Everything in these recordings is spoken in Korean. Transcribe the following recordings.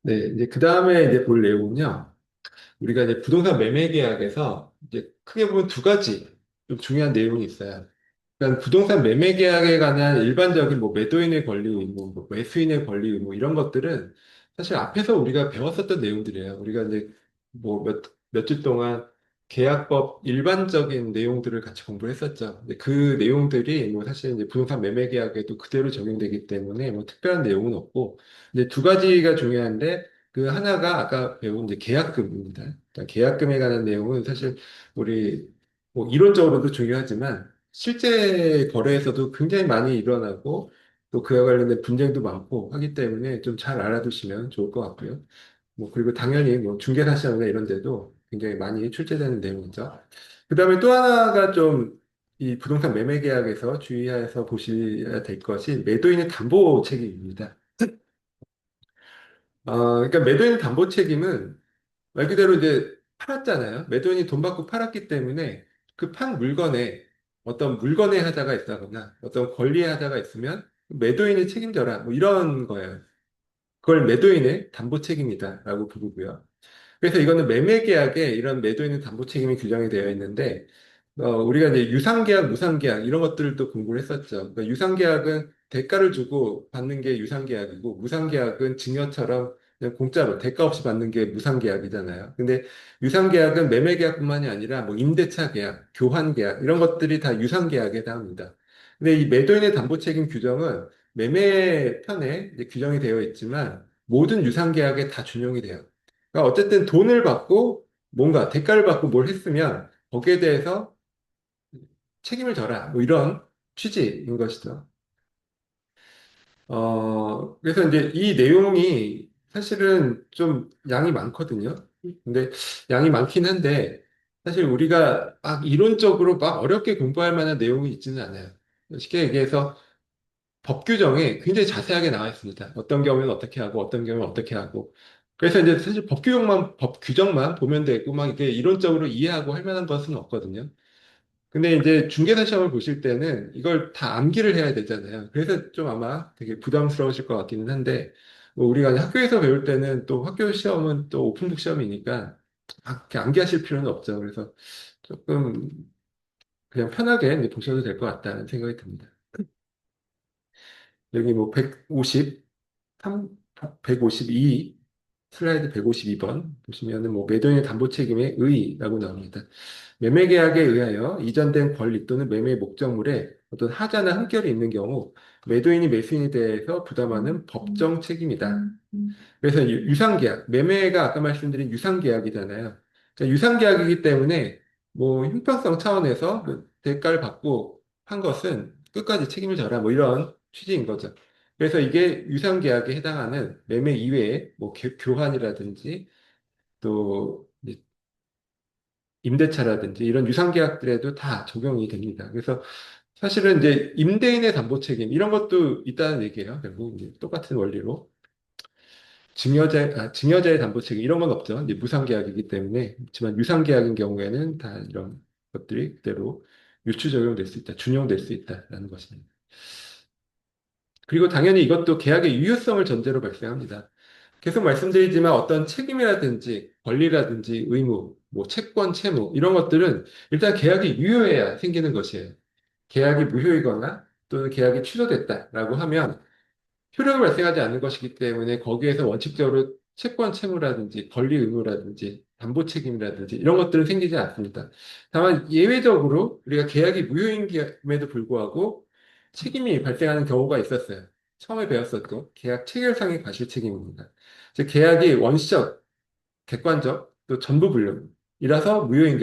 네, 이제 그 다음에 이제 볼 내용은요. 우리가 이제 부동산 매매 계약에서 이제 크게 보면 두 가지 좀 중요한 내용이 있어요. 그러니까 부동산 매매 계약에 관한 일반적인 뭐 매도인의 권리 의무, 뭐 매수인의 권리 의무 이런 것들은 사실 앞에서 우리가 배웠었던 내용들이에요. 우리가 이제 뭐 몇 주 동안 계약법 일반적인 내용들을 같이 공부했었죠. 근데 그 내용들이 뭐 사실 이제 부동산 매매 계약에도 그대로 적용되기 때문에 뭐 특별한 내용은 없고, 이제 두 가지가 중요한데 그 하나가 아까 배운 이제 계약금입니다. 그러니까 계약금에 관한 내용은 사실 우리 뭐 이론적으로도 중요하지만 실제 거래에서도 굉장히 많이 일어나고 또 그와 관련된 분쟁도 많고 하기 때문에 좀 잘 알아두시면 좋을 것 같고요. 뭐 그리고 당연히 뭐 중개사 시장이나 이런 데도 굉장히 많이 출제되는 내용이죠. 그다음에 또 하나가 좀 이 부동산 매매 계약에서 주의해서 보셔야 될 것이 매도인의 담보 책임입니다. 그러니까 매도인 담보 책임은 말 그대로 이제 팔았잖아요. 매도인이 돈 받고 팔았기 때문에 그 판 물건에 어떤 물건의 하자가 있다거나 어떤 권리의 하자가 있으면 매도인이 책임져라. 뭐 이런 거예요. 그걸 매도인의 담보 책임이다라고 부르고요. 그래서 이거는 매매 계약에 이런 매도인의 담보 책임이 규정이 되어 있는데, 우리가 이제 유상계약, 무상계약 이런 것들도 공부를 했었죠. 그러니까 유상계약은 대가를 주고 받는 게 유상계약이고, 무상계약은 증여처럼 그냥 공짜로 대가 없이 받는 게 무상계약이잖아요. 근데 유상계약은 매매계약뿐만이 아니라 뭐 임대차 계약, 교환계약 이런 것들이 다 유상계약에 해당합니다. 근데 이 매도인의 담보 책임 규정은 매매 편에 이제 규정이 되어 있지만 모든 유상계약에 다 준용이 돼요. 그러니까 어쨌든 돈을 받고 뭔가 대가를 받고 뭘 했으면 거기에 대해서 책임을 져라. 뭐 이런 취지인 것이죠. 그래서 이제 이 내용이 사실은 좀 양이 많거든요. 근데 양이 많긴 한데 사실 우리가 막 이론적으로 막 어렵게 공부할 만한 내용이 있지는 않아요. 쉽게 얘기해서 법 규정에 굉장히 자세하게 나와 있습니다. 어떤 경우에는 어떻게 하고, 어떤 경우에는 어떻게 하고. 그래서 이제 사실 법 규정만 보면 되고, 막 이게 이론적으로 이해하고 할 만한 것은 없거든요. 근데 이제 중개사 시험을 보실 때는 이걸 다 암기를 해야 되잖아요. 그래서 좀 아마 되게 부담스러우실 것 같기는 한데, 뭐 우리가 학교에서 배울 때는 또 학교 시험은 또 오픈북 시험이니까 막 이렇게 암기하실 필요는 없죠. 그래서 조금 그냥 편하게 이제 보셔도 될 것 같다는 생각이 듭니다. 여기 뭐 3, 152, 슬라이드 152번 보시면은 뭐 매도인의 담보 책임의 의의라고 나옵니다. 매매 계약에 의하여 이전된 권리 또는 매매 목적물에 어떤 하자나 흠결이 있는 경우 매도인이 매수인에 대해서 부담하는 법정 책임이다. 그래서 유상계약, 매매가 아까 말씀드린 유상계약이잖아요. 그러니까 유상계약이기 때문에 뭐 형평성 차원에서 그 대가를 받고 한 것은 끝까지 책임을 져라. 뭐 이런 취지인 거죠. 그래서 이게 유상계약에 해당하는 매매 이외에 뭐 교환이라든지 또 이제 임대차라든지 이런 유상계약들에도 다 적용이 됩니다. 그래서 사실은 이제 임대인의 담보 책임 이런 것도 있다는 얘기예요. 결국 이제 똑같은 원리로. 증여자의 담보 책임 이런 건 없죠. 이제 무상계약이기 때문에. 그렇지만 유상계약인 경우에는 다 이런 것들이 그대로 유추 적용될 수 있다, 준용될 수 있다라는 것입니다. 그리고 당연히 이것도 계약의 유효성을 전제로 발생합니다. 계속 말씀드리지만 어떤 책임이라든지 권리라든지 의무, 뭐 채권, 채무 이런 것들은 일단 계약이 유효해야 생기는 것이에요. 계약이 무효이거나 또는 계약이 취소됐다라고 하면 효력이 발생하지 않는 것이기 때문에 거기에서 원칙적으로 채권 채무라든지 권리 의무라든지 담보 책임이라든지 이런 것들은 생기지 않습니다. 다만 예외적으로 우리가 계약이 무효임에도 불구하고 책임이 발생하는 경우가 있었어요. 처음에 배웠었고 계약 체결상의 과실 책임입니다. 즉 계약이 원시적, 객관적, 또 전부 불능이라서 무효인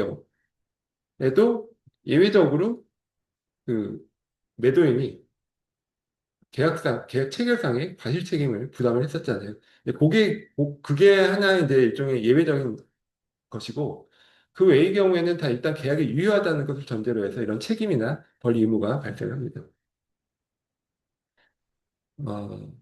경우에도 예외적으로 그 매도인이 계약 체결상의 과실 책임을 부담을 했었잖아요. 근데 그게 하나의 이제 일종의 예외적인 것이고, 그 외의 경우에는 다 일단 계약이 유효하다는 것을 전제로 해서 이런 책임이나 권리 의무가 발생합니다. 어,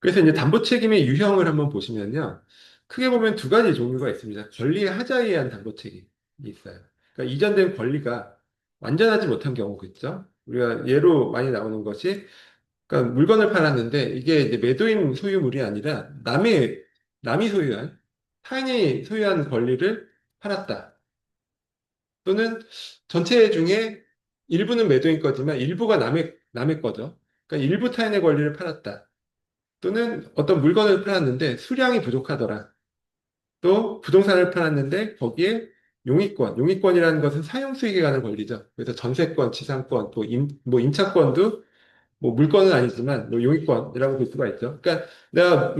그래서 이제 담보 책임의 유형을 한번 보시면요. 크게 보면 두 가지 종류가 있습니다. 권리의 하자에 의한 담보 책임이 있어요. 그러니까 이전된 권리가 완전하지 못한 경우겠죠. 우리가 예로 많이 나오는 것이 그러니까 물건을 팔았는데 이게 이제 매도인 소유물이 아니라 남이 소유한, 타인이 소유한 권리를 팔았다. 또는 전체 중에 일부는 매도인 거지만 일부가 남의 거죠. 그러니까 일부 타인의 권리를 팔았다. 또는 어떤 물건을 팔았는데 수량이 부족하더라. 또 부동산을 팔았는데 거기에 용익권이라는 것은 사용 수익에 관한 권리죠. 그래서 전세권, 지상권, 또 뭐 임차권도 뭐 물건은 아니지만 뭐 용익권이라고 볼 수가 있죠. 그러니까 내가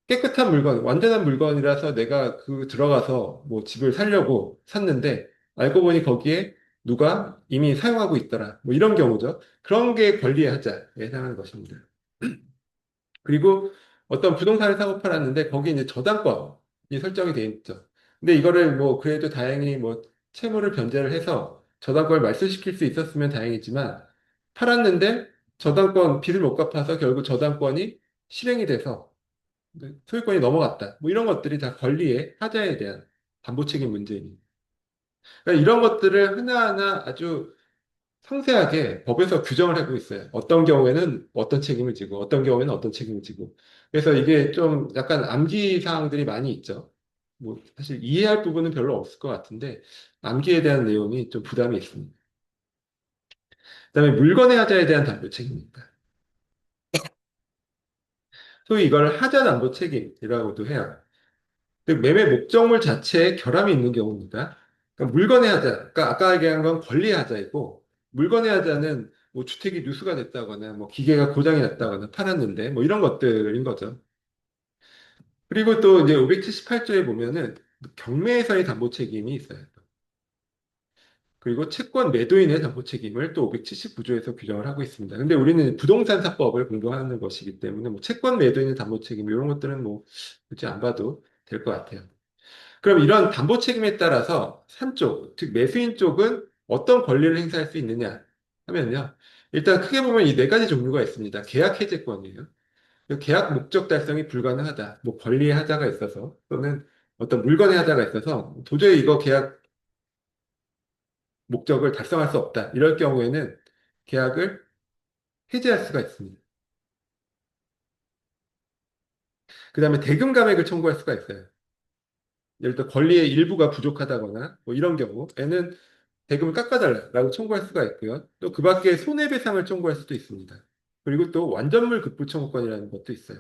깨끗한 물건, 완전한 물건이라서 내가 그 들어가서 뭐 집을 살려고 샀는데 알고 보니 거기에 누가 이미 사용하고 있더라. 뭐 이런 경우죠. 그런 게 권리의 하자에 해당하는 것입니다. 그리고 어떤 부동산을 사고 팔았는데 거기에 이제 저당권이 설정이 되어 있죠. 근데 이거를 뭐 그래도 다행히 뭐 채무를 변제를 해서 저당권을 말소시킬 수 있었으면 다행이지만 팔았는데 저당권 빚을 못 갚아서 결국 저당권이 실행이 돼서 소유권이 넘어갔다. 뭐 이런 것들이 다 권리의 하자에 대한 담보 책임 문제입니다. 그러니까 이런 것들을 하나하나 아주 상세하게 법에서 규정을 하고 있어요. 어떤 경우에는 어떤 책임을 지고, 어떤 경우에는 어떤 책임을 지고. 그래서 이게 좀 약간 암기 사항들이 많이 있죠. 뭐, 사실 이해할 부분은 별로 없을 것 같은데, 암기에 대한 내용이 좀 부담이 있습니다. 그다음에 물건의 하자에 대한 담보 책임입니다. 소위 이걸 하자 담보 책임이라고도 해요. 즉, 매매 목적물 자체에 결함이 있는 경우입니다. 그러니까 물건의 하자, 그러니까 아까 얘기한 건 권리의 하자이고, 물건의 하자는 뭐 주택이 누수가 됐다거나, 뭐 기계가 고장이 났다거나 팔았는데, 뭐 이런 것들인 거죠. 그리고 또 이제 578조에 보면은 경매에서의 담보 책임이 있어요. 그리고 채권 매도인의 담보 책임을 또 579조에서 규정을 하고 있습니다. 근데 우리는 부동산 사법을 공부하는 것이기 때문에 뭐 채권 매도인의 담보 책임 이런 것들은 뭐 굳이 안 봐도 될 것 같아요. 그럼 이런 담보 책임에 따라서 산 쪽, 즉 매수인 쪽은 어떤 권리를 행사할 수 있느냐 하면요. 일단 크게 보면 이 네 가지 종류가 있습니다. 계약 해제권이에요. 계약 목적 달성이 불가능하다. 뭐 권리의 하자가 있어서 또는 어떤 물건의 하자가 있어서 도저히 이거 계약 목적을 달성할 수 없다. 이럴 경우에는 계약을 해제할 수가 있습니다. 그 다음에 대금 감액을 청구할 수가 있어요. 예를 들어 권리의 일부가 부족하다거나 뭐 이런 경우에는 대금을 깎아달라고 청구할 수가 있고요. 또 그 밖에 손해배상을 청구할 수도 있습니다. 그리고 또 완전물 급부 청구권이라는 것도 있어요.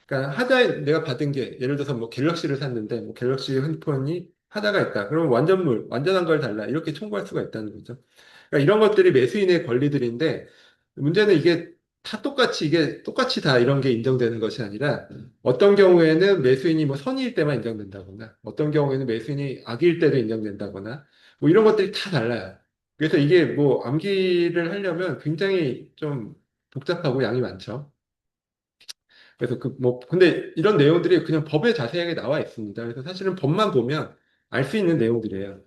그러니까 하자에 내가 받은 게 예를 들어서 뭐 갤럭시를 샀는데 뭐 갤럭시 핸드폰이 하자가 있다. 그러면 완전한 걸 달라. 이렇게 청구할 수가 있다는 거죠. 그러니까 이런 것들이 매수인의 권리들인데 문제는 이게 똑같이 다 이런 게 인정되는 것이 아니라 어떤 경우에는 매수인이 뭐 선의일 때만 인정된다거나 어떤 경우에는 매수인이 악의일 때도 인정된다거나 뭐 이런 것들이 다 달라요. 그래서 이게 뭐 암기를 하려면 굉장히 좀 복잡하고 양이 많죠. 그래서 근데 이런 내용들이 그냥 법에 자세하게 나와 있습니다. 그래서 사실은 법만 보면 알 수 있는 내용들이에요.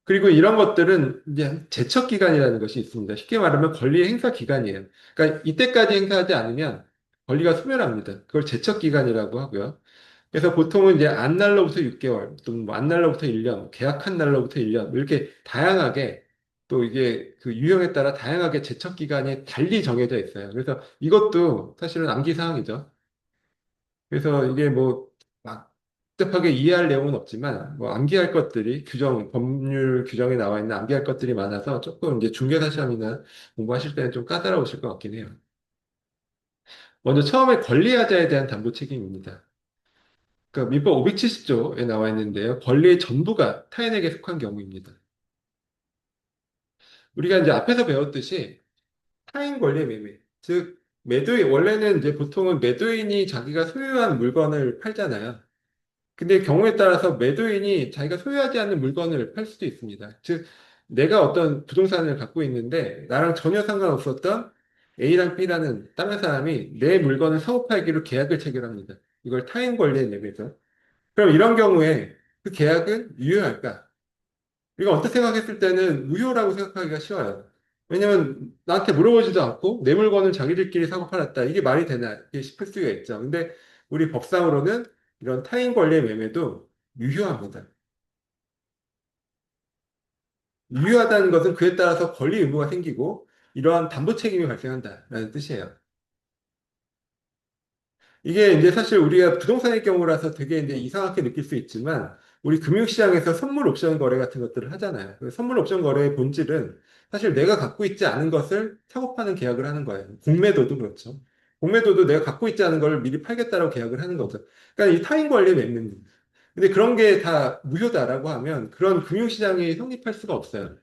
그리고 이런 것들은 이제 제척 기간이라는 것이 있습니다. 쉽게 말하면 권리의 행사 기간이에요. 그러니까 이때까지 행사하지 않으면 권리가 소멸합니다. 그걸 제척 기간이라고 하고요. 그래서 보통은 이제 안 날로부터 6개월, 또는 뭐안 날로부터 1년, 계약한 날로부터 1년, 이렇게 다양하게 또 이게 그 유형에 따라 다양하게 제척 기간이 달리 정해져 있어요. 그래서 이것도 사실은 암기 사항이죠. 그래서 이게 뭐, 막, 복잡하게 이해할 내용은 없지만, 뭐, 암기할 것들이 법률 규정에 나와 있는 암기할 것들이 많아서 조금 이제 중개사 시험이나 공부하실 때는 좀 까다로우실 것 같긴 해요. 먼저 처음에 권리하자에 대한 담보 책임입니다. 그러니까 민법 570조에 나와 있는데요. 권리의 전부가 타인에게 속한 경우입니다. 우리가 이제 앞에서 배웠듯이 타인 권리의 매매, 즉, 원래는 이제 보통은 매도인이 자기가 소유한 물건을 팔잖아요. 근데 경우에 따라서 매도인이 자기가 소유하지 않는 물건을 팔 수도 있습니다. 즉, 내가 어떤 부동산을 갖고 있는데 나랑 전혀 상관없었던 A랑 B라는 다른 사람이 내 물건을 사고 팔기로 계약을 체결합니다. 이걸 타인 권리의 매매죠. 그럼 이런 경우에 그 계약은 유효할까? 이거 언뜻 생각했을 때는 무효라고 생각하기가 쉬워요. 왜냐면 나한테 물어보지도 않고 내 물건을 자기들끼리 사고 팔았다. 이게 말이 되나? 이렇게 싶을 수가 있죠. 근데 우리 법상으로는 이런 타인 권리의 매매도 유효합니다. 유효하다는 것은 그에 따라서 권리 의무가 생기고 이러한 담보 책임이 발생한다라는 뜻이에요. 이게 이제 사실 우리가 부동산의 경우라서 되게 이제 이상하게 느낄 수 있지만 우리 금융시장에서 선물 옵션 거래 같은 것들을 하잖아요. 그 선물 옵션 거래의 본질은 사실 내가 갖고 있지 않은 것을 사고 파는 계약을 하는 거예요. 공매도도 그렇죠. 공매도도 내가 갖고 있지 않은 걸 미리 팔겠다라고 계약을 하는 거죠. 그러니까 이 타인 권리에 맺는. 근데 그런 게 다 무효다라고 하면 그런 금융시장이 성립할 수가 없어요.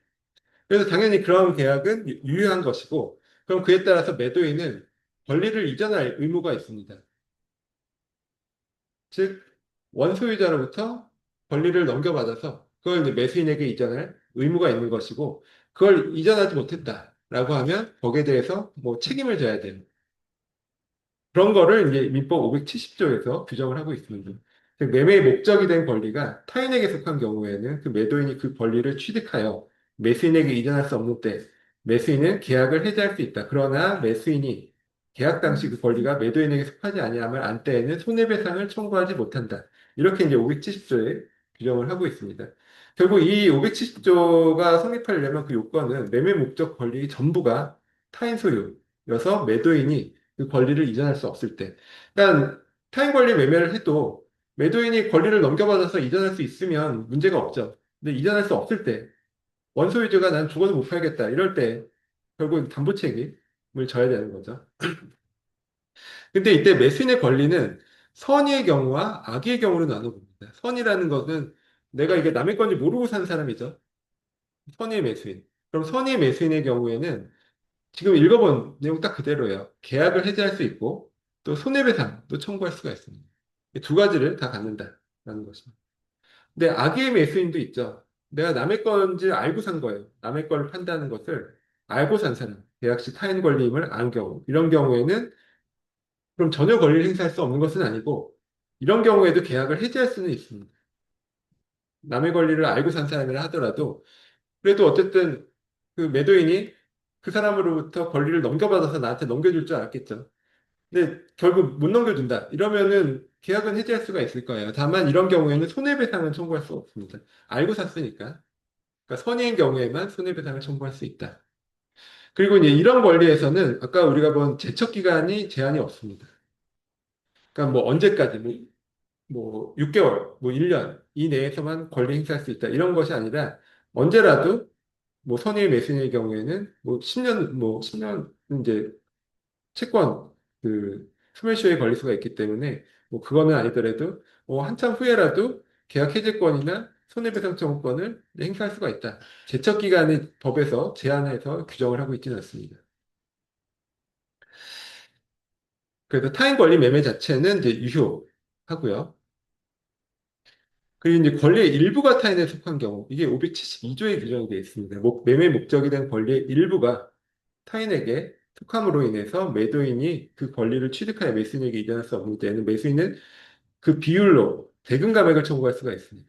그래서 당연히 그런 계약은 유효한 것이고 그럼 그에 따라서 매도인은 권리를 이전할 의무가 있습니다. 즉, 원소유자로부터 권리를 넘겨받아서 그걸 이제 매수인에게 이전할 의무가 있는 것이고, 그걸 이전하지 못했다라고 하면 거기에 대해서 뭐 책임을 져야 돼요. 그런 거를 이제 민법 570조에서 규정을 하고 있습니다. 즉, 매매의 목적이 된 권리가 타인에게 속한 경우에는 그 매도인이 그 권리를 취득하여 매수인에게 이전할 수 없는 때 매수인은 계약을 해지할 수 있다. 그러나 매수인이 계약 당시 그 권리가 매도인에게 속하지 아니하면 안 때에는 손해배상을 청구하지 못한다. 이렇게 이제 570조에 규정을 하고 있습니다. 결국 이 570조가 성립하려면 그 요건은 매매 목적 권리 전부가 타인 소유여서 매도인이 그 권리를 이전할 수 없을 때. 그러니까 타인 권리 매매를 해도 매도인이 권리를 넘겨받아서 이전할 수 있으면 문제가 없죠. 근데 이전할 수 없을 때, 원소유주가 난 죽어도 못 팔겠다. 이럴 때 결국 담보 책임을 져야 되는 거죠. 근데 이때 매수인의 권리는 선의의 경우와 악의의 경우로 나눠봅니다. 선이라는 것은 내가 이게 남의 건지 모르고 산 사람이죠. 선의의 매수인. 그럼 선의의 매수인의 경우에는 지금 읽어본 내용 딱 그대로예요. 계약을 해지할 수 있고 또 손해배상도 청구할 수가 있습니다. 이 두 가지를 다 갖는다라는 것입니다. 근데 악의의 매수인도 있죠. 내가 남의 건지 알고 산 거예요. 남의 거를 판다는 것을 알고 산 사람. 계약 시 타인 권리임을 안 경우. 이런 경우에는 그럼 전혀 권리를 행사할 수 없는 것은 아니고 이런 경우에도 계약을 해지할 수는 있습니다. 남의 권리를 알고 산 사람이라 하더라도 그래도 어쨌든 그 매도인이 그 사람으로부터 권리를 넘겨받아서 나한테 넘겨줄 줄 알았겠죠. 근데 결국 못 넘겨준다. 이러면은 계약은 해지할 수가 있을 거예요. 다만 이런 경우에는 손해배상은 청구할 수 없습니다. 알고 샀으니까. 그러니까 선의인 경우에만 손해배상을 청구할 수 있다. 그리고 이제 이런 권리에서는 아까 우리가 본 제척 기간이 제한이 없습니다. 그러니까 뭐 언제까지 뭐 6개월, 뭐 1년 이 내에서만 권리 행사할 수 있다. 이런 것이 아니라 언제라도 뭐 선의 매수인의 경우에는 뭐 10년, 뭐 10년 이제 채권 그 소멸시효에 걸릴 수가 있기 때문에 뭐 그거는 아니더라도 뭐 한참 후에라도 계약 해지권이나 손해배상 청구권을 행사할 수가 있다. 제척 기간이 법에서 제한해서 규정을 하고 있지는 않습니다. 그래서 타인 권리 매매 자체는 이제 유효하고요. 그리고 이제 권리의 일부가 타인에 속한 경우, 이게 572조에 규정이 되어 있습니다. 매매 목적이 된 권리의 일부가 타인에게 속함으로 인해서 매도인이 그 권리를 취득하여 매수인에게 이전할 수 없는 때에는 매수인은 그 비율로 대금 감액을 청구할 수가 있습니다.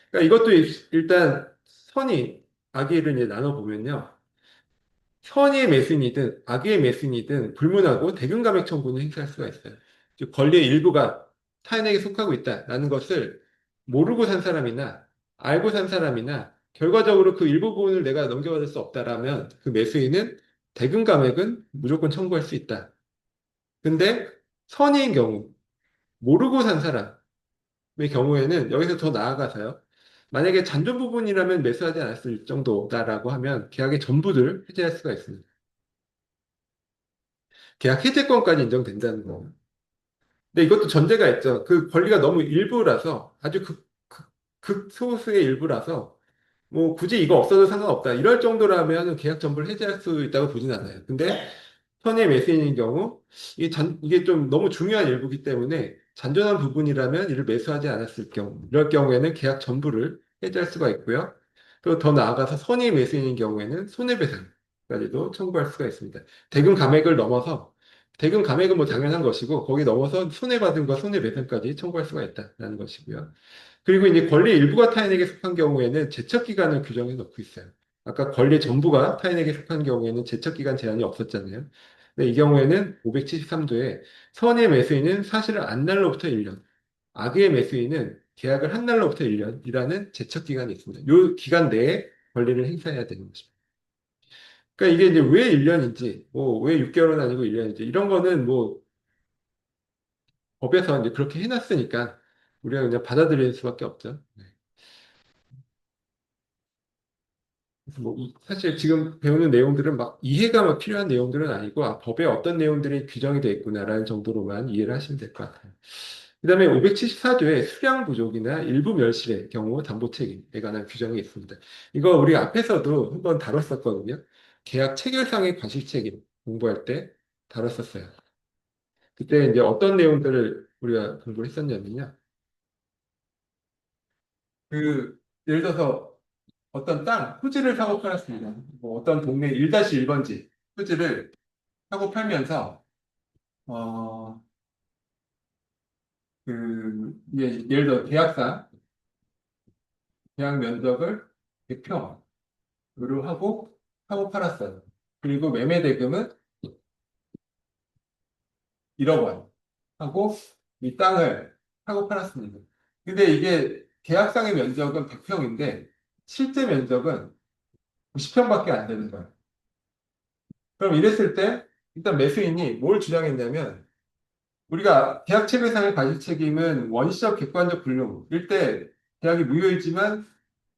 그러니까 이것도 일단 선의, 악의를 이제 나눠보면요. 선의의 매수인이든 악의의 매수인이든 불문하고 대금 감액 청구는 행사할 수가 있어요. 즉 권리의 일부가 타인에게 속하고 있다라는 것을 모르고 산 사람이나 알고 산 사람이나 결과적으로 그 일부 부분을 내가 넘겨받을 수 없다라면 그 매수인은 대금 감액은 무조건 청구할 수 있다. 근데 선의인 경우 모르고 산 사람의 경우에는 여기서 더 나아가서요. 만약에 잔존 부분이라면 매수하지 않았을 정도다라고 하면 계약의 전부를 해지할 수가 있습니다. 계약 해제권까지 인정된다는 거. 근데 이것도 전제가 있죠. 그 권리가 너무 일부라서 아주 극소수의 일부라서 뭐 굳이 이거 없어도 상관없다. 이럴 정도라면 계약 전부를 해지할 수 있다고 보진 않아요. 근데 현의 매수인인 경우 이게 좀 너무 중요한 일부기 때문에 잔존한 부분이라면 이를 매수하지 않았을 경우 이럴 경우에는 계약 전부를 해지할 수가 있고요. 또 더 나아가서 선의 매수인인 경우에는 손해배상까지도 청구할 수가 있습니다. 대금 감액을 넘어서 대금 감액은 뭐 당연한 것이고 거기 넘어서 손해받은 거 손해배상까지 청구할 수가 있다는 것이고요. 그리고 이제 권리 일부가 타인에게 속한 경우에는 제척기간을 규정해 놓고 있어요. 아까 권리 전부가 타인에게 속한 경우에는 제척기간 제한이 없었잖아요. 근데 이 경우에는 573조에 선의 매수인은 사실을 안 날로부터 1년, 악의 매수인은 계약을 한 날로부터 1년이라는 제척기간이 있습니다. 이 기간 내에 권리를 행사해야 되는 것입니다. 그러니까 이게 이제 왜 1년인지, 뭐, 왜 6개월은 아니고 1년인지, 이런 거는 뭐, 법에서 이제 그렇게 해놨으니까, 우리가 그냥 받아들일 수밖에 없죠. 그래서 뭐, 사실 지금 배우는 내용들은 막 이해가 막 필요한 내용들은 아니고, 아, 법에 어떤 내용들이 규정이 돼 있구나라는 정도로만 이해를 하시면 될 것 같아요. 그다음에 574조에 수량 부족이나 일부 멸실의 경우 담보 책임에 관한 규정이 있습니다. 이거 우리 앞에서도 한번 다뤘었거든요. 계약 체결상의 과실 책임 공부할 때 다뤘었어요. 그때 이제 어떤 내용들을 우리가 공부를 했었냐면요. 그 예를 들어서 어떤 땅, 토지를 사고 팔았습니다. 뭐 어떤 동네 1-1번지 토지를 사고 팔면서 어, 이게 예를 들어 계약상 계약 면적을 100평 의뢰하고 하고 팔았어요. 그리고 매매 대금은 1억 원 하고 이 땅을 하고 팔았습니다. 근데 이게 계약상의 면적은 100평인데 실제 면적은 90평밖에 안 되는 거예요. 그럼 이랬을 때 일단 매수인이 뭘 주장했냐면 우리가 계약 체결상의 과실 책임은 원시적 객관적 불능일 때 계약이 무효이지만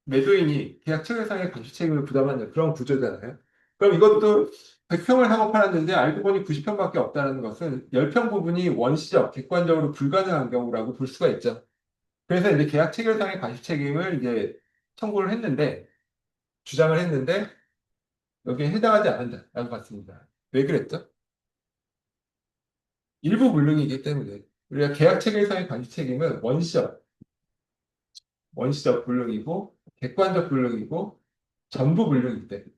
매도인이 계약 체결상의 과실 책임을 부담하는 그런 구조잖아요. 그럼 이것도 100평을 사고 팔았는데 알고 보니 90평밖에 없다는 것은 10평 부분이 원시적, 객관적으로 불가능한 경우라고 볼 수가 있죠. 그래서 이제 계약 체결상의 과실 책임을 이제 청구를 했는데, 주장을 했는데, 여기에 해당하지 않는다라고 봤습니다. 왜 그랬죠? 일부 불능이기 때문에. 우리가 계약 체결상의 과실 책임은 원시적 불능이고, 객관적 불능이고, 전부 불능이기 때문에.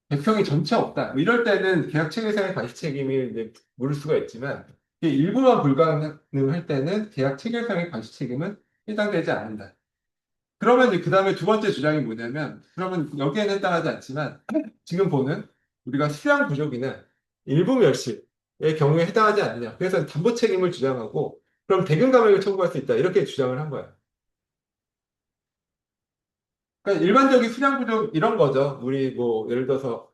백평이 전체 없다. 뭐 이럴 때는 계약 체결상의 과실 책임을 이제 물을 수가 있지만 이게 일부만 불가능할 때는 계약 체결상의 과실 책임은 해당되지 않는다. 그러면 이제 그 다음에 두 번째 주장이 뭐냐면 그러면 여기에는 해당하지 않지만 지금 보는 우리가 수량 부족이나 일부 멸실의 경우에 해당하지 않느냐. 그래서 담보 책임을 주장하고 그럼 대금 감액을 청구할 수 있다. 이렇게 주장을 한 거야. 그러니까 일반적인 수량 부족 이런 거죠. 우리 뭐 예를 들어서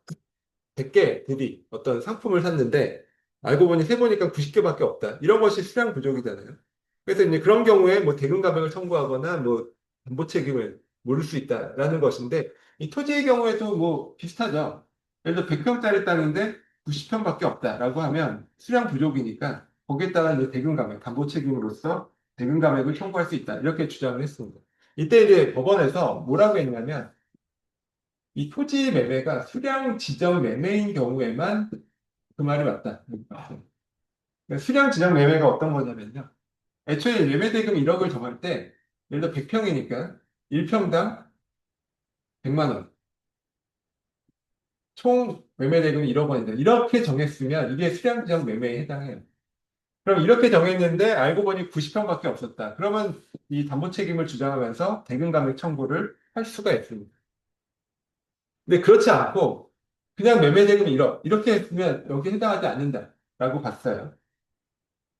100개 들이 어떤 상품을 샀는데 알고 보니 세보니까 90개밖에 없다. 이런 것이 수량 부족이잖아요. 그래서 이제 그런 경우에 뭐 대금 감액을 청구하거나 뭐 담보 책임을 물을 수 있다라는 것인데 이 토지의 경우에도 뭐 비슷하죠. 예를 들어 100평짜리 땅인데 90평밖에 없다라고 하면 수량 부족이니까 거기에다가 이제 대금 감액, 담보 책임으로서 대금 감액을 청구할 수 있다. 이렇게 주장을 했습니다. 이때 이제 법원에서 뭐라고 했냐면 이 토지 매매가 수량 지정 매매인 경우에만 그 말이 맞다. 그러니까 수량 지정 매매가 어떤 거냐면요. 애초에 매매 대금 1억을 정할 때, 예를 들어 100평이니까 1평당 100만 원. 총 매매 대금이 1억 원이다. 이렇게 정했으면 이게 수량 지정 매매에 해당해요. 그럼 이렇게 정했는데 알고 보니 90평밖에 없었다. 그러면 이 담보 책임을 주장하면서 대금 감액 청구를 할 수가 있습니다. 근데 그렇지 않고 그냥 매매 대금 1억 이렇게 했으면 여기 해당하지 않는다라고 봤어요.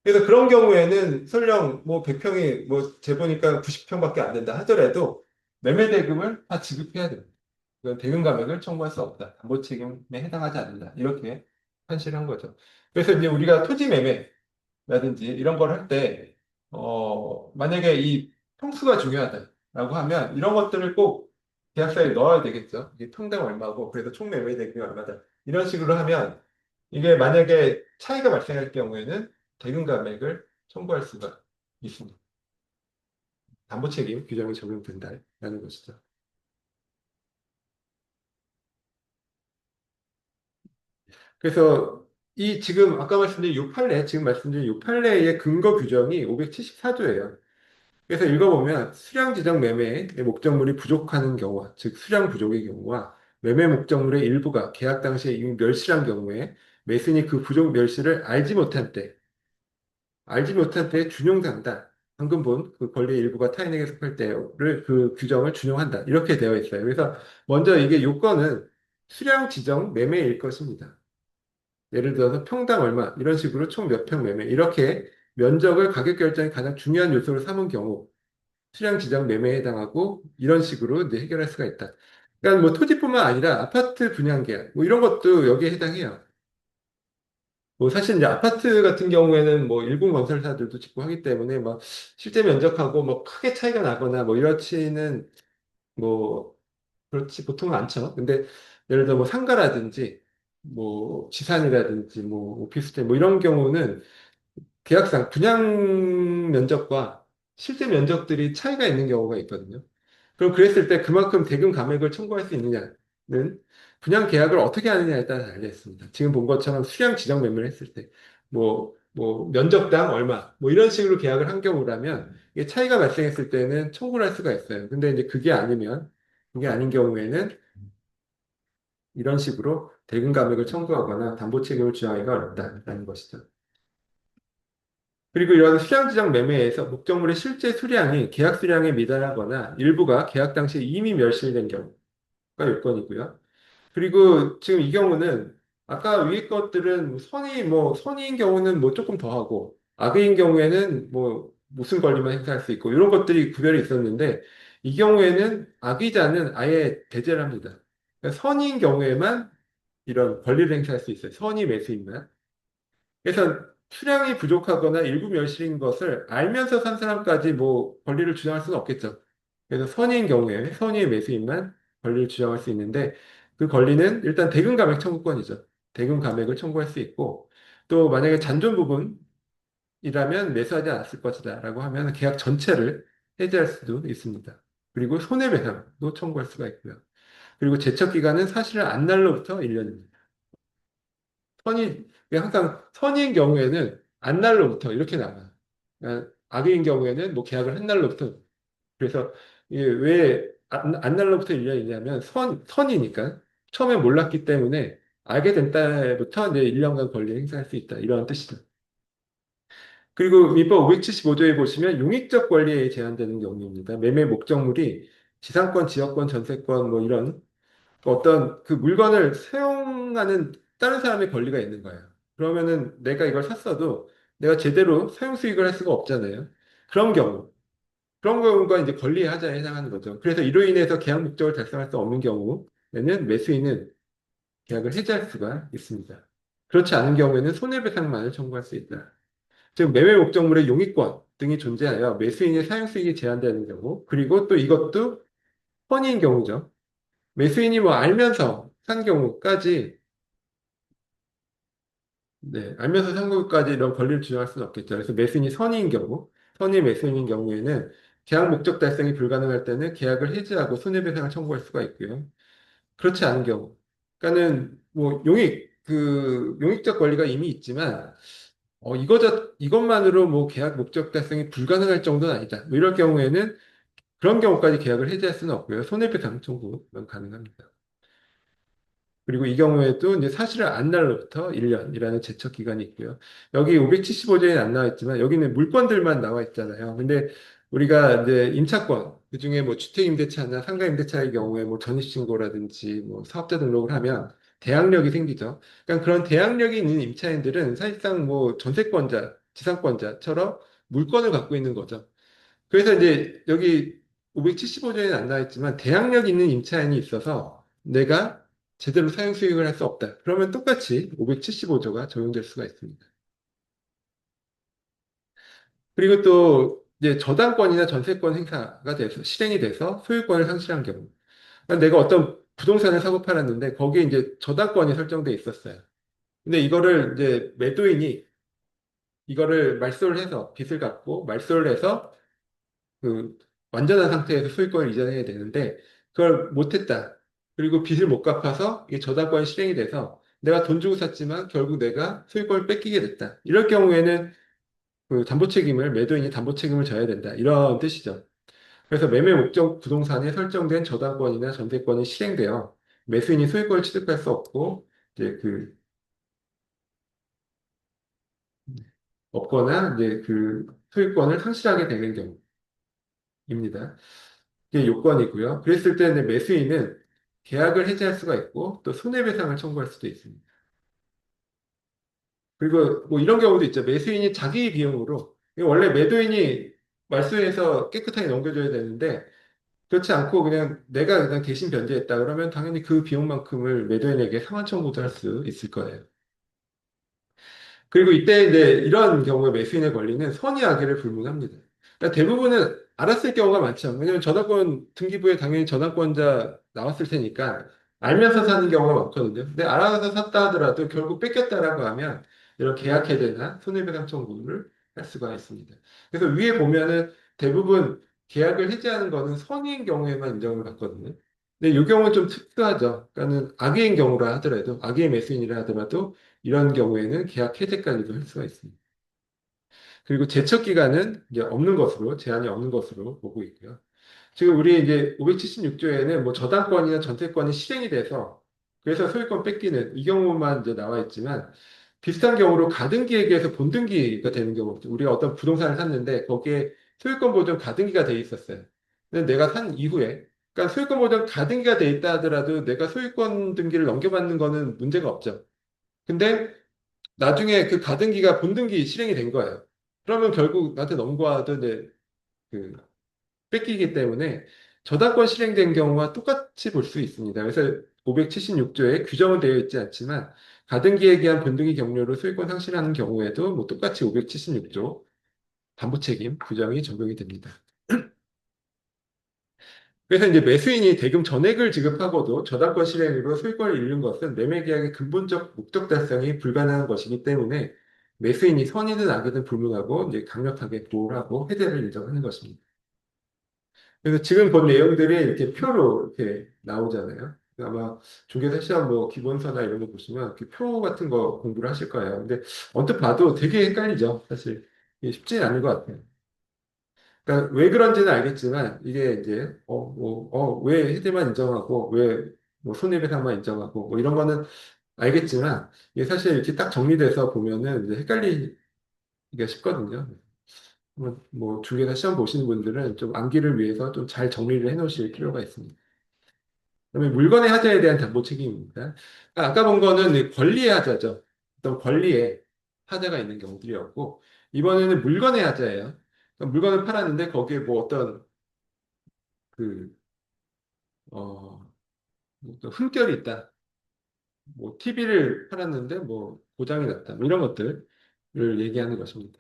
그래서 그런 경우에는 설령 뭐 100평이 뭐 재보니까 90평밖에 안 된다 하더라도 매매 대금을 다 지급해야 됩니다. 이건 대금 감액을 청구할 수 없다. 담보 책임에 해당하지 않는다. 이렇게 판시를 한 거죠. 그래서 이제 우리가 토지 매매라든지 이런 걸 할 때, 만약에 이 평수가 중요하다라고 하면 이런 것들을 꼭 계약서에 넣어야 되겠죠. 이게 평당 얼마고, 그래서 총 매매 대금이 얼마다. 이런 식으로 하면 이게 만약에 차이가 발생할 경우에는 대금 감액을 청구할 수가 있습니다. 담보 책임 규정이 적용된다라는 것이죠. 그래서 이 지금 아까 말씀드린 요 판례, 지금 말씀드린 요 판례의 근거 규정이 574조예요. 그래서 읽어보면 수량 지정 매매의 목적물이 부족하는 경우와, 즉 수량 부족의 경우와 매매 목적물의 일부가 계약 당시에 이미 멸실한 경우에 매수인이 그 부족 멸실을 알지 못한 때의 준용상다. 방금 본 그 권리의 일부가 타인에게 속할 때를 그 규정을 준용한다. 이렇게 되어 있어요. 그래서 먼저 이게 요건은 수량 지정 매매일 것입니다. 예를 들어서 평당 얼마 이런 식으로 총 몇 평 매매 이렇게 면적을 가격 결정에 가장 중요한 요소로 삼은 경우 수량 지정 매매에 해당하고 이런 식으로 이제 해결할 수가 있다. 그러니까 뭐 토지뿐만 아니라 아파트 분양 계약, 뭐 이런 것도 여기에 해당해요. 뭐 사실 이제 아파트 같은 경우에는 뭐 일부 건설사들도 짓고 하기 때문에 막 실제 면적하고 뭐 크게 차이가 나거나 뭐 이렇지는 뭐 그렇지 보통은 않죠. 근데 예를 들어 뭐 상가라든지 뭐 지산이라든지 뭐 오피스텔 뭐 이런 경우는 계약상 분양 면적과 실제 면적들이 차이가 있는 경우가 있거든요. 그럼 그랬을 때 그만큼 대금 감액을 청구할 수 있느냐는 분양 계약을 어떻게 하느냐에 따라 달려 있습니다. 지금 본 것처럼 수량 지정 매매를 했을 때, 뭐, 면적당 얼마, 뭐 이런 식으로 계약을 한 경우라면 이게 차이가 발생했을 때는 청구를 할 수가 있어요. 근데 이제 그게 아닌 경우에는 이런 식으로 대금 감액을 청구하거나 담보 책임을 주장하기가 어렵다라는 것이죠. 그리고 이런 수량 지정 매매에서 목적물의 실제 수량이 계약 수량에 미달하거나 일부가 계약 당시에 이미 멸실된 경우가 요건이고요. 그리고 지금 이 경우는 아까 위에 것들은 선의인 경우는 뭐 조금 더 하고 악의인 경우에는 뭐 무슨 권리만 행사할 수 있고 이런 것들이 구별이 있었는데 이 경우에는 악의자는 아예 배제를 합니다. 그러니까 선의인 경우에만 이런 권리를 행사할 수 있어요. 선의 매수인만. 그래서 수량이 부족하거나 일부 멸실인 것을 알면서 산 사람까지 뭐 권리를 주장할 수는 없겠죠. 그래서 선의인 경우에 선의의 매수인만 권리를 주장할 수 있는데 그 권리는 일단 대금 감액 청구권이죠. 대금 감액을 청구할 수 있고 또 만약에 잔존 부분이라면 매수하지 않았을 것이다라고 하면 계약 전체를 해지할 수도 있습니다. 그리고 손해배상도 청구할 수가 있고요. 그리고 제척 기간은 사실은 안날로부터 1년입니다. 항상 선의인 경우에는 안날로부터 이렇게 나와요. 악의인 경우에는 뭐 계약을 한 날로부터. 그래서 이게 왜 안날로부터 1년이냐면 선이니까 처음에 몰랐기 때문에 알게 된 때부터 이제 1년간 권리 행사할 수 있다. 이런 뜻이죠. 그리고 민법 575조에 보시면 용익적 권리에 제한되는 경우입니다. 매매 목적물이 지상권, 지역권, 전세권 뭐 이런 어떤 그 물건을 사용하는 다른 사람의 권리가 있는 거예요. 그러면은 내가 이걸 샀어도 내가 제대로 사용 수익을 할 수가 없잖아요. 그런 경우, 그런 경우가 이제 권리의 하자에 해당하는 거죠. 그래서 이로 인해서 계약 목적을 달성할 수 없는 경우에는 매수인은 계약을 해지할 수가 있습니다. 그렇지 않은 경우에는 손해배상만을 청구할 수 있다. 즉 매매 목적물의 용익권 등이 존재하여 매수인의 사용 수익이 제한되는 경우, 그리고 또 이것도 선의인 경우죠. 매수인이 뭐 알면서 산 경우까지, 네, 알면서 산 경우까지 이런 권리를 주장할 수는 없겠죠. 그래서 매수인이 선의인 경우, 선의 매수인인 경우에는 계약 목적 달성이 불가능할 때는 계약을 해지하고 손해배상을 청구할 수가 있고요. 그렇지 않은 경우, 그러니까는 뭐 용익적 권리가 이미 있지만 이것만으로 뭐 계약 목적 달성이 불가능할 정도는 아니다. 뭐 이럴 경우에는 그런 경우까지 계약을 해지할 수는 없고요. 손해배상 청구는 가능합니다. 그리고 이 경우에도 이제 사실을 안 날로부터 1년이라는 제척 기간이 있고요. 여기 575조에는 안 나와 있지만 여기는 물건들만 나와 있잖아요. 근데 우리가 이제 임차권, 그중에 뭐 주택임대차나 상가임대차의 경우에 뭐 전입신고라든지 뭐 사업자 등록을 하면 대항력이 생기죠. 그러니까 그런 대항력이 있는 임차인들은 사실상 뭐 전세권자, 지상권자처럼 물건을 갖고 있는 거죠. 그래서 이제 여기 575조에는 안 나와 있지만 대항력 있는 임차인이 있어서 내가 제대로 사용 수익을 할 수 없다. 그러면 똑같이 575조가 적용될 수가 있습니다. 그리고 또 이제 저당권이나 전세권 행사가 돼서 실행이 돼서 소유권을 상실한 경우. 그러니까 내가 어떤 부동산을 사고 팔았는데 거기에 이제 저당권이 설정돼 있었어요. 근데 이거를 이제 매도인이 이거를 말소를 해서 빚을 갚고 말소를 해서 그 완전한 상태에서 소유권을 이전해야 되는데 그걸 못했다. 그리고 빚을 못 갚아서 이게 저당권이 실행이 돼서 내가 돈 주고 샀지만 결국 내가 소유권을 뺏기게 됐다. 이럴 경우에는 그 담보 책임을 매도인이 담보 책임을 져야 된다. 이런 뜻이죠. 그래서 매매 목적 부동산에 설정된 저당권이나 전세권이 실행되어 매수인이 소유권을 취득할 수 없고 이제 그 없거나 이제 그 소유권을 상실하게 되는 경우입니다. 이게 요건이고요. 그랬을 때는 매수인은 계약을 해지할 수가 있고 또 손해배상을 청구할 수도 있습니다. 그리고 뭐 이런 경우도 있죠. 매수인이 자기 비용으로 이게 원래 매도인이 말소해서 깨끗하게 넘겨줘야 되는데 그렇지 않고 그냥 내가 그냥 대신 변제했다 그러면 당연히 그 비용만큼을 매도인에게 상환 청구도 할 수 있을 거예요. 그리고 이때 이제 이런 경우에 매수인의 권리는 선의 악의를 불문합니다. 그러니까 대부분은 알았을 경우가 많죠. 왜냐하면 저당권 등기부에 당연히 저당권자 나왔을 테니까 알면서 사는 경우가 많거든요. 근데 알아서 샀다 하더라도 결국 뺏겼다라고 하면 이런 계약 해제나 손해배상 청구를 할 수가 있습니다. 그래서 위에 보면은 대부분 계약을 해제하는 거는 선의인 경우에만 인정을 받거든요. 근데 이 경우는 좀 특수하죠. 그러니까는 악의인 경우라 하더라도 악의의 매수인이라 하더라도 이런 경우에는 계약 해제까지도 할 수가 있습니다. 그리고 제척 기간은 이제 없는 것으로, 제한이 없는 것으로 보고 있고요. 지금 우리 이제 576조에는 뭐 저당권이나 전세권이 실행이 돼서 그래서 소유권 뺏기는 이 경우만 이제 나와 있지만 비슷한 경우로 가등기에게서 본등기가 되는 경우, 우리가 어떤 부동산을 샀는데 거기에 소유권 보존 가등기가 돼 있었어요. 근데 내가 산 이후에, 그러니까 소유권 보존 가등기가 돼 있다 하더라도 내가 소유권 등기를 넘겨받는 거는 문제가 없죠. 근데 나중에 그 가등기가 본등기 실행이 된 거예요. 그러면 결국 나한테 넘겨와도 이제 그 뺏기기 때문에 저당권 실행된 경우와 똑같이 볼 수 있습니다. 그래서 576조에 규정은 되어 있지 않지만 가등기에 의한 본등기 경로로 소유권 상실하는 경우에도 뭐 똑같이 576조 담보책임 규정이 적용이 됩니다. 그래서 이제 매수인이 대금 전액을 지급하고도 저당권 실행으로 소유권을 잃는 것은 매매계약의 근본적 목적 달성이 불가능한 것이기 때문에 매수인이 선이든 악이든 불문하고 이제 강력하게 보호를 하고 해제를 인정하는 것입니다. 그래서 지금 본 내용들이 이렇게 표로 이렇게 나오잖아요. 아마 중개사 시험 뭐 기본서나 이런 거 보시면 이렇게 표 같은 거 공부를 하실 거예요. 근데 언뜻 봐도 되게 헷갈리죠. 사실 이게 쉽지는 않은 것 같아요. 그러니까 왜 그런지는 알겠지만 이게 이제 왜 해제만 인정하고 왜 뭐 손해배상만 인정하고 뭐 이런 거는 알겠지만 이게 사실 이렇게 딱 정리돼서 보면은 이제 헷갈리기가 쉽거든요. 뭐 중개사 시험 보시는 분들은 좀 암기를 위해서 좀 잘 정리를 해 놓으실 필요가 있습니다. 그다음에 물건의 하자에 대한 담보 책임입니다. 아까 본 거는 이 권리의 하자죠. 어떤 권리에 하자가 있는 경우들이었고 이번에는 물건의 하자예요. 그러니까 물건을 팔았는데 거기에 뭐 어떤 그 뭐 어떤 흠결이 있다. 뭐 TV를 팔았는데 뭐 고장이 났다. 뭐 이런 것들을 얘기하는 것입니다.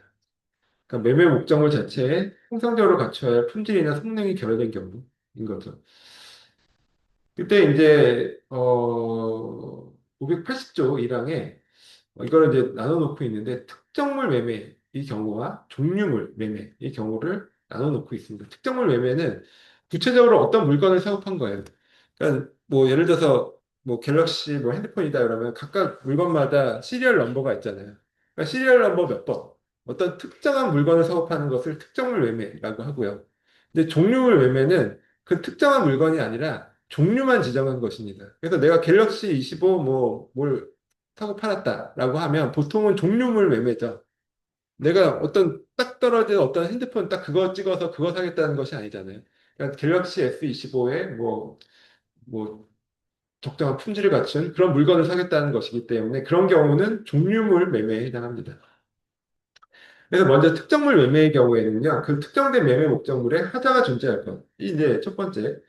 그러니까 매매 목적물 자체에 통상적으로 갖춰야 할 품질이나 성능이 결여된 경우인 거죠. 그때 이제 580조 1항에 이거를 이제 나눠놓고 있는데 특정물 매매 이 경우와 종류물 매매 이 경우를 나눠놓고 있습니다. 특정물 매매는 구체적으로 어떤 물건을 사업한 거예요. 그러니까 뭐 예를 들어서 뭐 갤럭시 뭐 핸드폰이다 그러면 각각 물건마다 시리얼 넘버가 있잖아요. 그러니까 시리얼 넘버 몇 번, 어떤 특정한 물건을 사업하는 것을 특정물 매매라고 하고요. 근데 종류물 매매는 그 특정한 물건이 아니라 종류만 지정한 것입니다. 그래서 내가 갤럭시 25 뭐 뭘 사고 팔았다라고 하면 보통은 종류물 매매죠. 내가 어떤 딱 떨어진 어떤 핸드폰 딱 그거 찍어서 그거 사겠다는 것이 아니잖아요. 그러니까 갤럭시 S25에 뭐 적정한 품질을 갖춘 그런 물건을 사겠다는 것이기 때문에 그런 경우는 종류물 매매에 해당합니다. 그래서 먼저 특정물 매매의 경우에는요, 그 특정된 매매 목적물에 하자가 존재할 것. 이 이제 첫 번째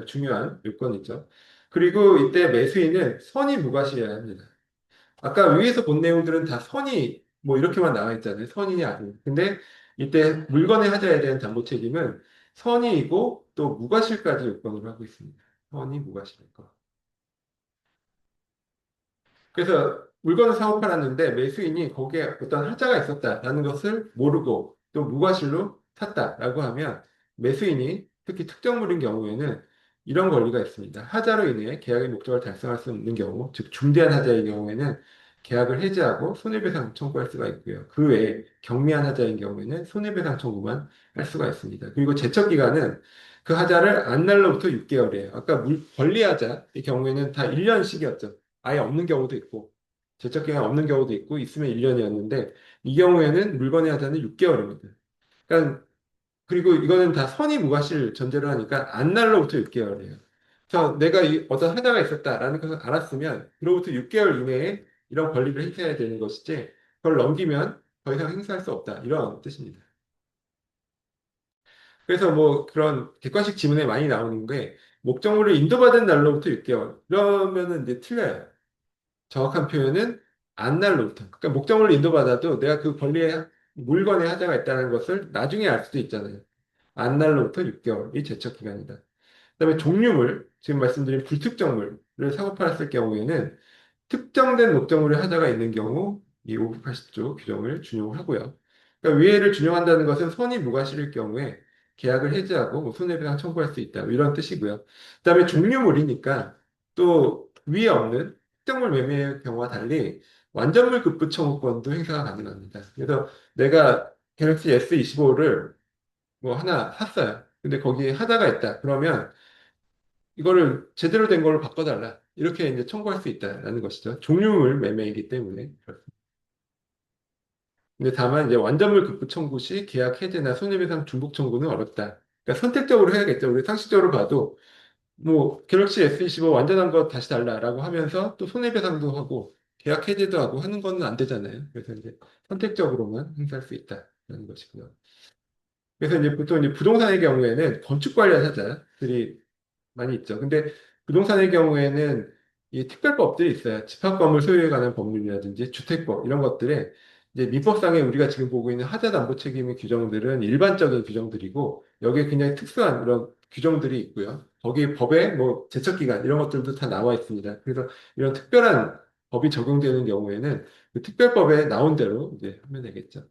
중요한 요건이죠. 그리고 이때 매수인은 선의 무과시해야 합니다. 아까 위에서 본 내용들은 다 선의 뭐 이렇게만 나와 있잖아요. 선의냐 아니. 근데 이때 물건의 하자에 대한 담보 책임은 선의이고 또 무과실까지 요건으로 하고 있습니다. 선의 무과실 거. 그래서 물건을 사고 팔았는데 매수인이 거기에 어떤 하자가 있었다라는 것을 모르고 또 무과실로 샀다라고 하면 매수인이 특히 특정물인 경우에는 이런 권리가 있습니다. 하자로 인해 계약의 목적을 달성할 수 없는 경우, 즉 중대한 하자의 경우에는 계약을 해지하고 손해배상 청구할 수가 있고요. 그 외에 경미한 하자인 경우에는 손해배상 청구만 할 수가 있습니다. 그리고 제척 기간은 그 하자를 안 날로부터 6개월이에요. 아까 권리하자의 경우에는 다 1년씩이었죠. 아예 없는 경우도 있고 제척 기간 없는 경우도 있고 있으면 1년이었는데 이 경우에는 물건의 하자는 6개월입니다. 그러니까 그리고 이거는 다 선의 무과실 전제로 하니까 안날로부터 6개월이에요. 그래서 내가 어떤 하자가 있었다라는 것을 알았으면 그로부터 6개월 이내에 이런 권리를 행사해야 되는 것이지 그걸 넘기면 더 이상 행사할 수 없다 이런 뜻입니다. 그래서 뭐 그런 객관식 지문에 많이 나오는 게 목적물을 인도받은 날로부터 6개월. 그러면은 이제 틀려요. 정확한 표현은 안날로부터. 그러니까 목적물을 인도받아도 내가 그 권리에 물건에 하자가 있다는 것을 나중에 알 수도 있잖아요. 안날로부터 6개월이 제척 기간이다. 그다음에 종류물, 지금 말씀드린 불특정물을 사고 팔았을 경우에는 특정된 목적물의 하자가 있는 경우 이 580조 규정을 준용하고요. 그러니까 위해를 준용한다는 것은 손이 무과실일 경우에 계약을 해지하고 뭐 손해배상 청구할 수 있다, 뭐 이런 뜻이고요. 그다음에 종류물이니까 또 위에 없는 특정물 매매의 경우와 달리 완전물 급부 청구권도 행사가 가능합니다. 그래서 내가 갤럭시 S25를 뭐 하나 샀어요. 근데 거기에 하자가 있다. 그러면 이거를 제대로 된 걸로 바꿔달라. 이렇게 이제 청구할 수 있다라는 것이죠. 종류물 매매이기 때문에. 그렇습니다. 근데 다만 이제 완전물 급부 청구 시 계약 해지나 손해배상 중복 청구는 어렵다. 그러니까 선택적으로 해야겠죠. 우리 상식적으로 봐도 뭐 갤럭시 S25 완전한 거 다시 달라라고 하면서 또 손해배상도 하고 계약 해지도 하고 하는 건 안 되잖아요. 그래서 이제 선택적으로만 행사할 수 있다라는 것이고요. 그래서 이제 보통 이제 부동산의 경우에는 건축 관련 하자들이 많이 있죠. 근데 부동산의 경우에는 이 특별법들이 있어요. 집합건물 소유에 관한 법률이라든지 주택법 이런 것들에 이제 민법상에 우리가 지금 보고 있는 하자담보 책임의 규정들은 일반적인 규정들이고 여기에 굉장히 특수한 그런 규정들이 있고요. 거기 법에 뭐 제척기간 이런 것들도 다 나와 있습니다. 그래서 이런 특별한 법이 적용되는 경우에는 그 특별법에 나온 대로 이제 하면 되겠죠.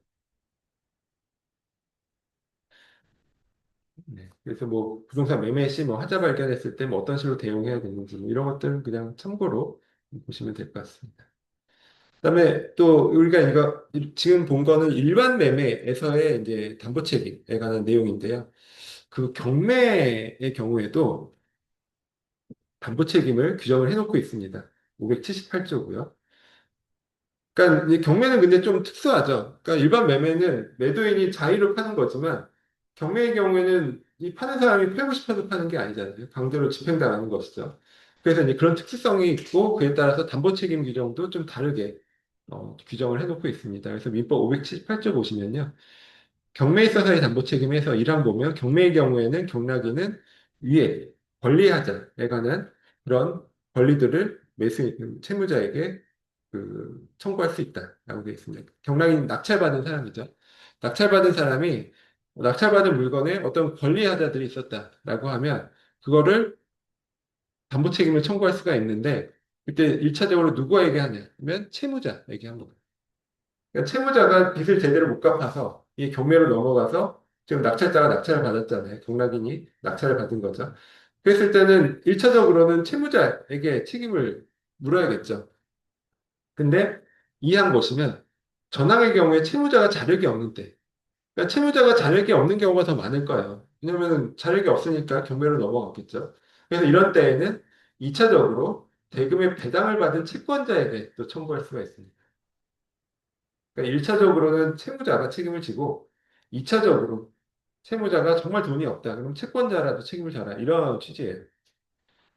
네. 그래서 뭐 부동산 매매 시 뭐 하자 발견했을 때 뭐 어떤 식으로 대응해야 되는지 뭐 이런 것들은 그냥 참고로 보시면 될 것 같습니다. 그다음에 또 우리가 이거 지금 본 거는 일반 매매에서의 이제 담보 책임에 관한 내용인데요. 그 경매의 경우에도 담보 책임을 규정을 해놓고 있습니다. 578조고요. 그러니까 이 경매는 근데 좀 특수하죠. 그러니까 일반 매매는 매도인이 자의로 파는 거지만 경매의 경우에는 이 파는 사람이 팔고 싶어서 파는 게 아니잖아요. 강제로 집행당하는 것이죠. 그래서 이제 그런 특수성이 있고 그에 따라서 담보 책임 규정도 좀 다르게 규정을 해놓고 있습니다. 그래서 민법 578조 보시면요. 경매에 있어서의 담보 책임에서 1항 보면 경매의 경우에는 경락인은 위에 권리하자에 관한 그런 권리들을 채무자에게 청구할 수 있다라고 되어 있습니다. 경락인 낙찰받은 사람이죠. 낙찰받은 사람이 낙찰받은 물건에 어떤 권리하자들이 있었다라고 하면 그거를 담보 책임을 청구할 수가 있는데 그때 일차적으로 누구에게 하냐면 채무자에게 합니다. 그러니까 채무자가 빚을 제대로 못 갚아서 이 경매로 넘어가서 지금 낙찰자가 낙찰을 받았잖아요. 경락인이 낙찰을 받은 거죠. 그랬을 때는 일차적으로는 채무자에게 책임을 물어야겠죠. 근데 이 항 보시면 전항의 경우에 채무자가 자력이 없는데 그러니까 채무자가 자력이 없는 경우가 더 많을 거예요. 왜냐하면 자력이 없으니까 경매로 넘어갔겠죠. 그래서 이런 때에는 2차적으로 대금의 배당을 받은 채권자에게 또 청구할 수가 있습니다. 그러니까 1차적으로는 채무자가 책임을 지고 2차적으로 채무자가 정말 돈이 없다. 그럼 채권자라도 책임을 져라. 이런 취지예요.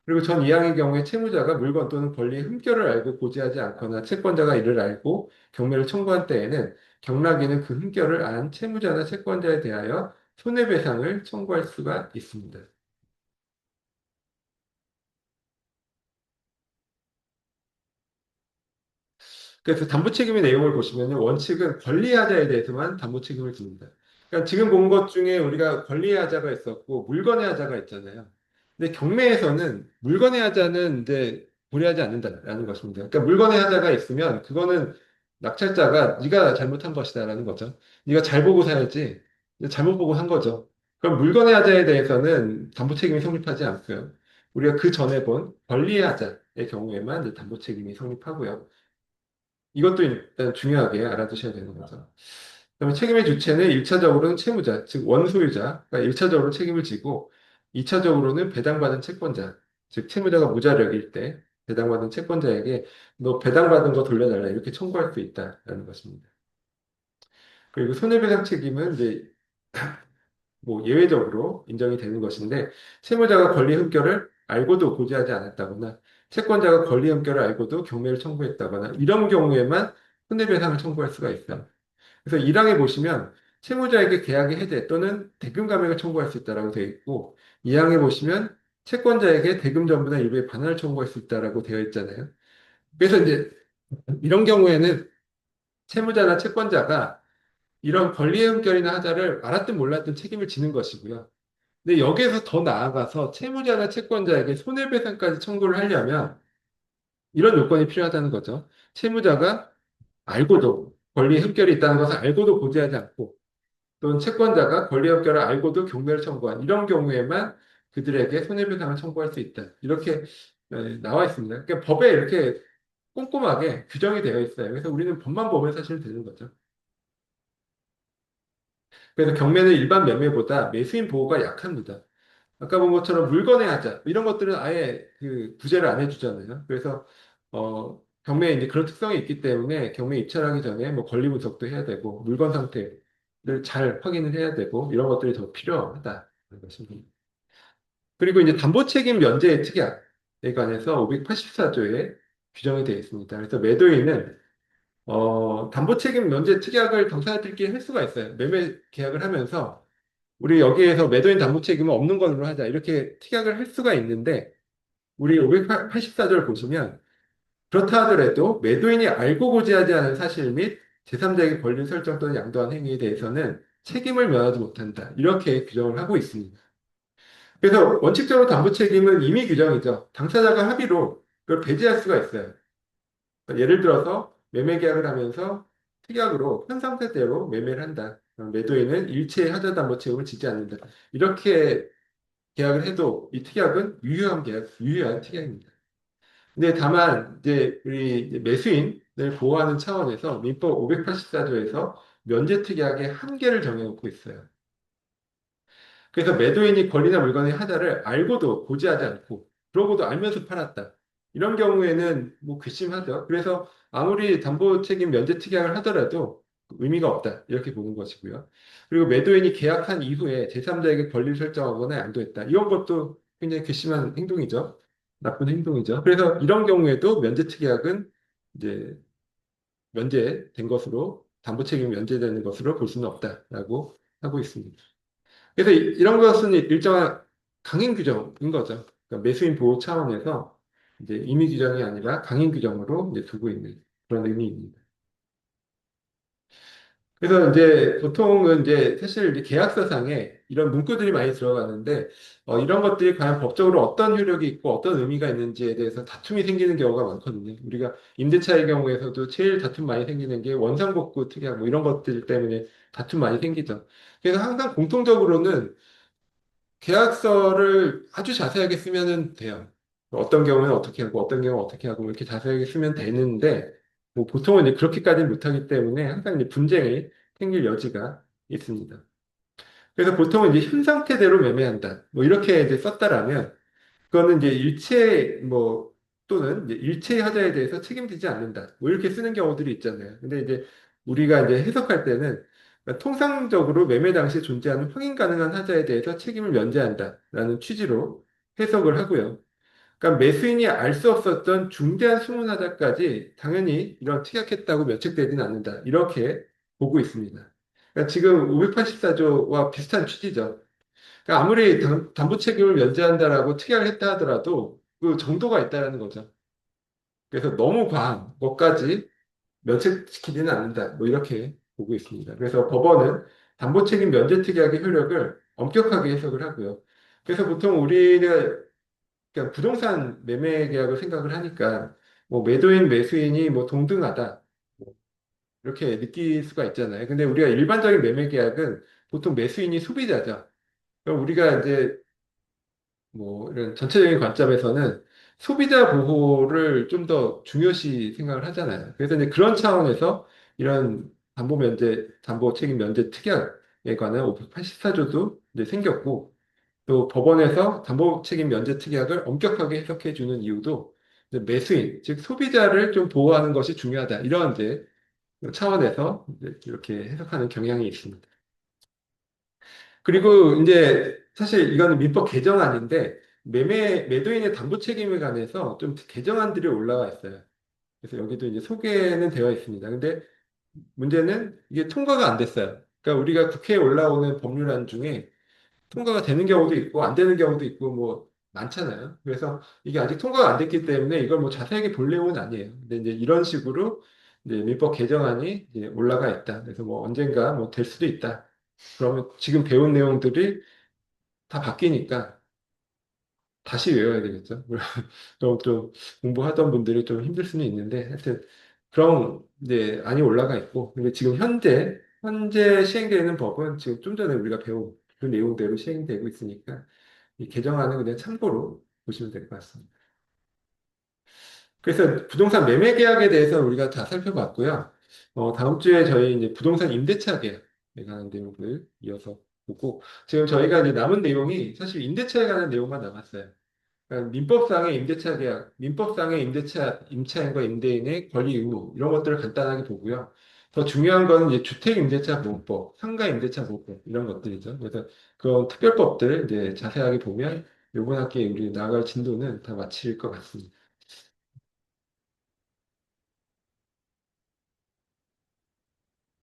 그리고 전 이항의 경우에 채무자가 물건 또는 권리의 흠결을 알고 고지하지 않거나 채권자가 이를 알고 경매를 청구한 때에는 경락인은 그 흠결을 안 채무자나 채권자에 대하여 손해배상을 청구할 수가 있습니다. 그래서 담보 책임의 내용을 보시면 원칙은 권리하자에 대해서만 담보 책임을 집니다. 그러니까 지금 본 것 중에 우리가 권리의 하자가 있었고 물건의 하자가 있잖아요. 근데 경매에서는 물건의 하자는 이제 고려하지 않는다라는 것입니다. 그러니까 물건의 하자가 있으면 그거는 낙찰자가 네가 잘못한 것이다라는 거죠. 네가 잘 보고 사야지 잘못 보고 한 거죠. 그럼 물건의 하자에 대해서는 담보 책임이 성립하지 않고요. 우리가 그 전에 본 권리의 하자의 경우에만 이제 담보 책임이 성립하고요. 이것도 일단 중요하게 알아두셔야 되는 거죠. 그다음에 책임의 주체는 1차적으로는 채무자, 즉 원소유자가 1차적으로 책임을 지고 2차적으로는 배당받은 채권자, 즉 채무자가 무자력일 때 배당받은 채권자에게 너 배당받은 거 돌려달라 이렇게 청구할 수 있다라는 것입니다. 그리고 손해배상 책임은 이제 뭐 예외적으로 인정이 되는 것인데 채무자가 권리 흠결을 알고도 고지하지 않았다거나 채권자가 권리 흠결을 알고도 경매를 청구했다거나 이런 경우에만 손해배상을 청구할 수가 있어요. 그래서 1항에 보시면 채무자에게 계약의 해제 또는 대금 감액을 청구할 수 있다라고 되어 있고, 2항에 보시면 채권자에게 대금 전부나 일부의 반환을 청구할 수 있다라고 되어 있잖아요. 그래서 이제 이런 경우에는 채무자나 채권자가 이런 권리의 흠결이나 하자를 알았든 몰랐든 책임을 지는 것이고요. 근데 여기에서 더 나아가서 채무자나 채권자에게 손해배상까지 청구를 하려면 이런 요건이 필요하다는 거죠. 채무자가 알고도 권리의 흠결이 있다는 것을 알고도 고지하지 않고 또는 채권자가 권리의 흠결을 알고도 경매를 청구한 이런 경우에만 그들에게 손해배상을 청구할 수 있다. 이렇게 나와 있습니다. 그러니까 법에 이렇게 꼼꼼하게 규정이 되어 있어요. 그래서 우리는 법만 보면 사실 되는 거죠. 그래서 경매는 일반 매매보다 매수인 보호가 약합니다. 아까 본 것처럼 물건의 하자 이런 것들은 아예 그 구제를 안 해주잖아요. 그래서 경매에 이제 그런 특성이 있기 때문에 경매 입찰하기 전에 뭐 권리 분석도 해야 되고 물건 상태를 잘 확인을 해야 되고 이런 것들이 더 필요하다는 것입니다. 그리고 이제 담보 책임 면제 특약에 관해서 584조에 규정이 되어 있습니다. 그래서 매도인은 담보 책임 면제 특약을 당사자들끼리 할 수가 있어요. 매매 계약을 하면서 우리 여기에서 매도인 담보 책임은 없는 걸로 하자. 이렇게 특약을 할 수가 있는데, 우리 584절 보시면, 그렇다 하더라도 매도인이 알고 고지하지 않은 사실 및 제3자에게 권리 설정 또는 양도한 행위에 대해서는 책임을 면하지 못한다. 이렇게 규정을 하고 있습니다. 그래서 원칙적으로 담보 책임은 임의 규정이죠. 당사자가 합의로 그걸 배제할 수가 있어요. 그러니까 예를 들어서 매매 계약을 하면서 특약으로 현 상태대로 매매를 한다. 그럼 매도인은 일체의 하자 담보 책임을 지지 않는다. 이렇게 계약을 해도 이 특약은 유효한 계약, 유효한 특약입니다. 근데 다만 이제 우리 이제 매수인을 보호하는 차원에서 민법 584조에서 면제 특약의 한계를 정해놓고 있어요. 그래서 매도인이 권리나 물건의 하자를 알고도 고지하지 않고 그러고도 알면서 팔았다. 이런 경우에는 뭐 괘씸하죠. 그래서 아무리 담보 책임 면제 특약을 하더라도 의미가 없다. 이렇게 보는 것이고요. 그리고 매도인이 계약한 이후에 제3자에게 권리를 설정하거나 양도했다. 이런 것도 굉장히 괘씸한 행동이죠. 나쁜 행동이죠. 그래서 이런 경우에도 면제 특약은 이제 면제된 것으로 담보 책임이 면제되는 것으로 볼 수는 없다라고 하고 있습니다. 그래서 이런 것은 일정한 강행 규정인 거죠. 그러니까 매수인 보호 차원에서 이제 임의 규정이 아니라 강행 규정으로 이제 두고 있는 그런 의미입니다. 그래서 이제 보통은 이제 사실 이제 계약서상에 이런 문구들이 많이 들어가는데 이런 것들이 과연 법적으로 어떤 효력이 있고 어떤 의미가 있는지에 대해서 다툼이 생기는 경우가 많거든요. 우리가 임대차의 경우에서도 제일 다툼 많이 생기는 게 원상복구 특약 뭐 이런 것들 때문에 다툼 많이 생기죠. 그래서 항상 공통적으로는 계약서를 아주 자세하게 쓰면 돼요. 어떤 경우는 어떻게 하고, 어떤 경우는 어떻게 하고, 이렇게 자세하게 쓰면 되는데, 뭐 보통은 이제 그렇게까지는 못하기 때문에 항상 이제 분쟁이 생길 여지가 있습니다. 그래서 보통은 이제 현 상태대로 매매한다. 뭐 이렇게 이제 썼다라면, 그거는 이제 일체 뭐 또는 이제 일체 하자에 대해서 책임지지 않는다. 뭐 이렇게 쓰는 경우들이 있잖아요. 근데 이제 우리가 이제 해석할 때는 통상적으로 매매 당시 존재하는 확인 가능한 하자에 대해서 책임을 면제한다라는 취지로 해석을 하고요. 그러니까 매수인이 알 수 없었던 중대한 수문 하자까지 당연히 이런 특약했다고 면책되지는 않는다. 이렇게 보고 있습니다. 그러니까 지금 584조와 비슷한 취지죠. 그러니까 아무리 담보 책임을 면제한다라고 특약을 했다 하더라도 그 정도가 있다라는 거죠. 그래서 너무 과한 것까지 면책시키지는 않는다. 뭐 이렇게 보고 있습니다. 그래서 법원은 담보 책임 면제 특약의 효력을 엄격하게 해석을 하고요. 그래서 보통 우리가 그러니까 부동산 매매 계약을 생각을 하니까 뭐 매도인, 매수인이 뭐 동등하다. 뭐 이렇게 느낄 수가 있잖아요. 근데 우리가 일반적인 매매 계약은 보통 매수인이 소비자죠. 그럼 우리가 이제 뭐 이런 전체적인 관점에서는 소비자 보호를 좀 더 중요시 생각을 하잖아요. 그래서 이제 그런 차원에서 이런 담보 면제, 담보 책임 면제 특약에 관한 584조도 이제 생겼고 또 법원에서 담보 책임 면제 특약을 엄격하게 해석해 주는 이유도 이제 매수인, 즉 소비자를 좀 보호하는 것이 중요하다. 이런 이제 차원에서 이제 이렇게 해석하는 경향이 있습니다. 그리고 이제 사실 이거는 민법 개정안인데 매도인의 담보 책임에 관해서 좀 개정안들이 올라와 있어요. 그래서 여기도 이제 소개는 되어 있습니다. 근데 문제는 이게 통과가 안 됐어요. 그러니까 우리가 국회에 올라오는 법률안 중에 통과가 되는 경우도 있고 안 되는 경우도 있고 뭐 많잖아요. 그래서 이게 아직 통과가 안 됐기 때문에 이걸 뭐 자세하게 볼 내용은 아니에요. 근데 이제 이런 식으로 이제 민법 개정안이 이제 올라가 있다. 그래서 뭐 언젠가 뭐 될 수도 있다. 그러면 지금 배운 내용들이 다 바뀌니까 다시 외워야 되겠죠. 좀 공부하던 분들이 좀 힘들 수는 있는데 하여튼 그런 이제 안이 올라가 있고 근데 지금 현재 시행되는 법은 지금 좀 전에 우리가 배운 그 내용대로 시행되고 있으니까 이 개정안은 그냥 참고로 보시면 될 것 같습니다. 그래서 부동산 매매 계약에 대해서 우리가 다 살펴봤고요. 다음 주에 저희 이제 부동산 임대차 계약에 관한 내용을 이어서 보고 지금 저희가 이제 남은 내용이 사실 임대차에 관한 내용만 남았어요. 그러니까 민법상의 임대차 계약, 민법상의 임차인과 임대인의 권리 의무 이런 것들을 간단하게 보고요. 더 중요한 거는 이제 주택임대차보호법, 상가임대차보호법 이런 것들이죠. 그래서 그런 특별법들 이제 자세하게 보면 이번 학기에 우리 나아갈 진도는 다 마칠 것 같습니다.